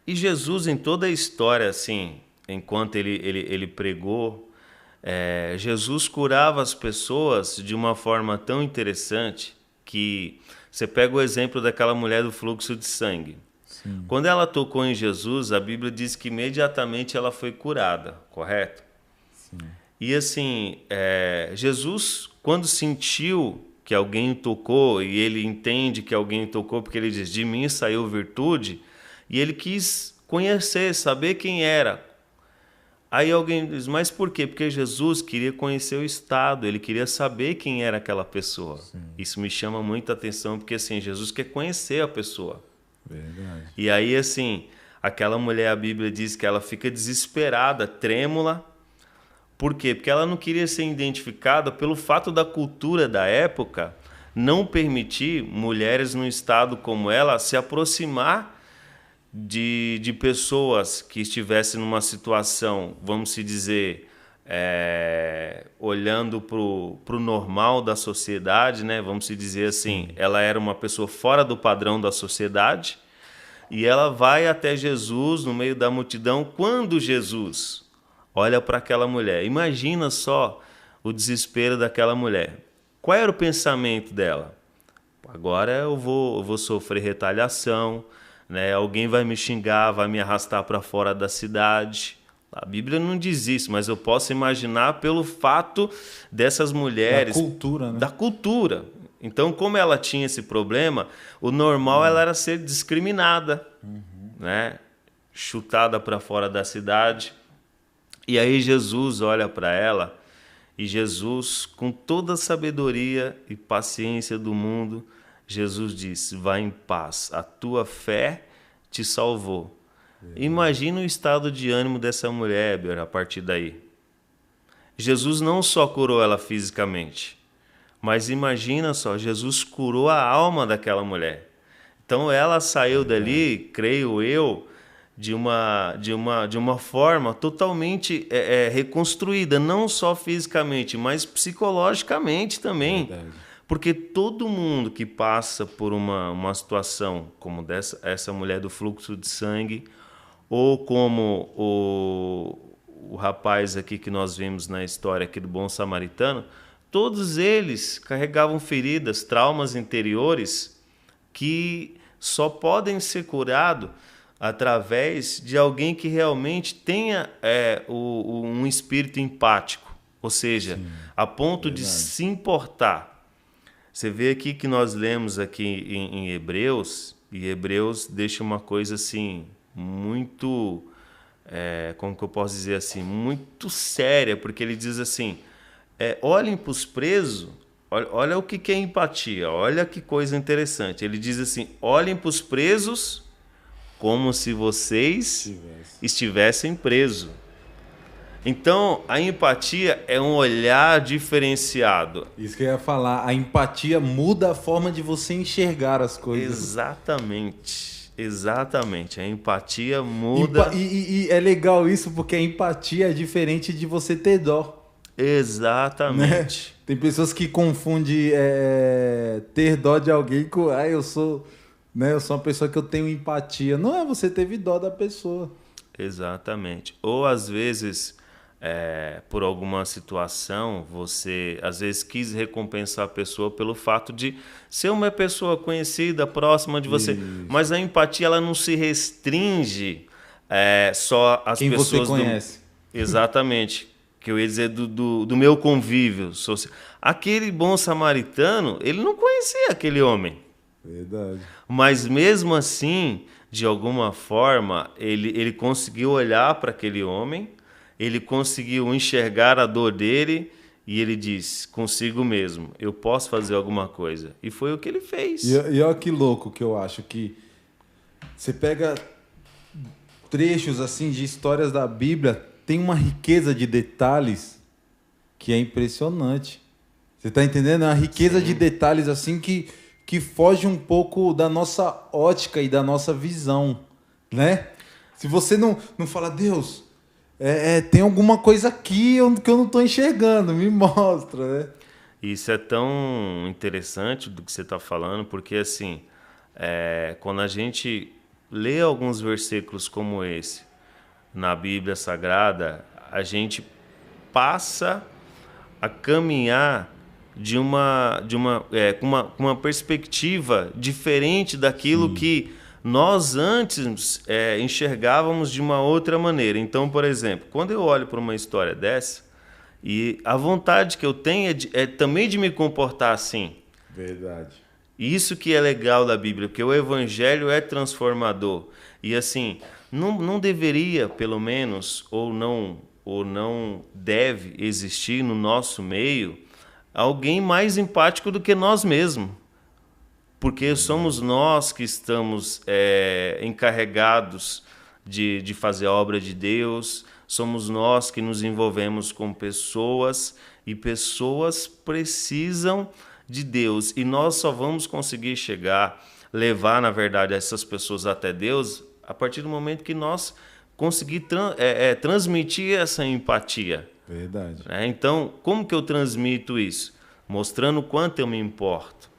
E Jesus, em toda a história, assim, enquanto ele pregou, Jesus curava as pessoas de uma forma tão interessante que você pega o exemplo daquela mulher do fluxo de sangue. Sim, Quando ela tocou em Jesus, a Bíblia diz que imediatamente ela foi curada, correto? sim. E assim, Jesus, quando sentiu que alguém o tocou, e ele entende que alguém o tocou, porque ele diz: de mim saiu virtude, e ele quis conhecer, saber quem era. Aí alguém diz: mas por quê? Porque Jesus queria conhecer o estado, ele queria saber quem era aquela pessoa. Sim, Isso me chama muita atenção, porque assim, Jesus quer conhecer a pessoa. verdade. E aí, assim, aquela mulher, a Bíblia diz que ela fica desesperada, trêmula. Por quê? Porque ela não queria ser identificada pelo fato da cultura da época não permitir mulheres num estado como ela se aproximar de pessoas que estivessem numa situação, vamos se dizer, olhando para o normal da sociedade, né? Vamos se dizer assim, Sim. ela era uma pessoa fora do padrão da sociedade e ela vai até Jesus no meio da multidão. Quando Jesus olha para aquela mulher, imagina só o desespero daquela mulher. Qual era o pensamento dela? Agora eu vou sofrer retaliação, né? Alguém vai me xingar, vai me arrastar para fora da cidade. A Bíblia não diz isso, mas eu posso imaginar pelo fato dessas Da mulheres, cultura, né? da cultura. Então, como ela tinha esse problema, o normal ela era ser discriminada, né? Chutada para fora da cidade. E aí Jesus olha para ela e Jesus, com toda a sabedoria e paciência do mundo, Jesus diz: vá em paz, a tua fé te salvou. Imagina o estado de ânimo dessa mulher, Heber, a partir daí. Jesus não só curou ela fisicamente, mas imagina só, Jesus curou a alma daquela mulher. Então ela saiu Verdade. dali, creio eu, de uma forma totalmente reconstruída, não só fisicamente, mas psicologicamente também. Verdade. Porque todo mundo que passa por uma situação como essa mulher do fluxo de sangue, ou como o rapaz aqui que nós vimos na história aqui do Bom Samaritano, todos eles carregavam feridas, traumas interiores que só podem ser curados através de alguém que realmente tenha um espírito empático, ou seja, Sim, a ponto de verdade. se importar. Você vê aqui que nós lemos aqui em Hebreus, e Hebreus deixa uma coisa assim, muito, como que eu posso dizer assim, muito séria, porque ele diz assim, olhem para os presos, olha o que é empatia, olha que coisa interessante. Ele diz assim, olhem para os presos como se vocês Tivesse. estivessem presos. Então, a empatia é um olhar diferenciado. Isso que eu ia falar, a empatia muda a forma de você enxergar as coisas. Exatamente. Exatamente. A empatia Empa- muda. e, e é legal isso porque a empatia é diferente de você ter dó, né? Exatamente. Tem pessoas que confundem ter dó de alguém com, eu sou, né? Eu sou uma pessoa que eu tenho empatia. Não é, você teve dó da pessoa. Exatamente. Ou às vezes, por alguma situação, você às vezes quis recompensar a pessoa pelo fato de ser uma pessoa conhecida, próxima de você. Isso. Mas a empatia ela não se restringe só às Quem você pessoas do. conhece. Exatamente. Que eu ia dizer do meu convívio social. Aquele bom samaritano, ele não conhecia aquele homem. Verdade. Mas mesmo assim, de alguma forma, ele conseguiu olhar para aquele homem, ele conseguiu enxergar a dor dele e ele disse: consigo mesmo, eu posso fazer alguma coisa. E foi o que ele E, fez. e olha que louco que eu acho que você pega trechos assim de histórias da Bíblia, tem uma riqueza de detalhes que é impressionante. Você tá entendendo? É uma riqueza de Sim, detalhes assim que foge um pouco da nossa ótica e da nossa visão, né? Se você não fala, Deus, tem alguma coisa aqui que eu não estou enxergando, me mostra, né? isso é tão interessante do que você está falando, porque assim, quando a gente lê alguns versículos como esse na Bíblia Sagrada, a gente passa a caminhar com uma perspectiva diferente daquilo que nós antes enxergávamos de uma outra maneira. Então, por exemplo, quando eu olho para uma história dessa, e a vontade que eu tenho é também de me comportar assim. Verdade. Isso que é legal da Bíblia, porque o Evangelho é transformador. E assim, não deveria, pelo menos, ou não deve existir no nosso meio alguém mais empático do que nós mesmos. Porque somos nós que estamos encarregados de fazer a obra de Deus, somos nós que nos envolvemos com pessoas, e pessoas precisam de Deus. E nós só vamos conseguir levar, na verdade, essas pessoas até Deus a partir do momento que nós conseguir transmitir essa empatia. Verdade. Então, como que eu transmito isso? Mostrando o quanto eu me importo.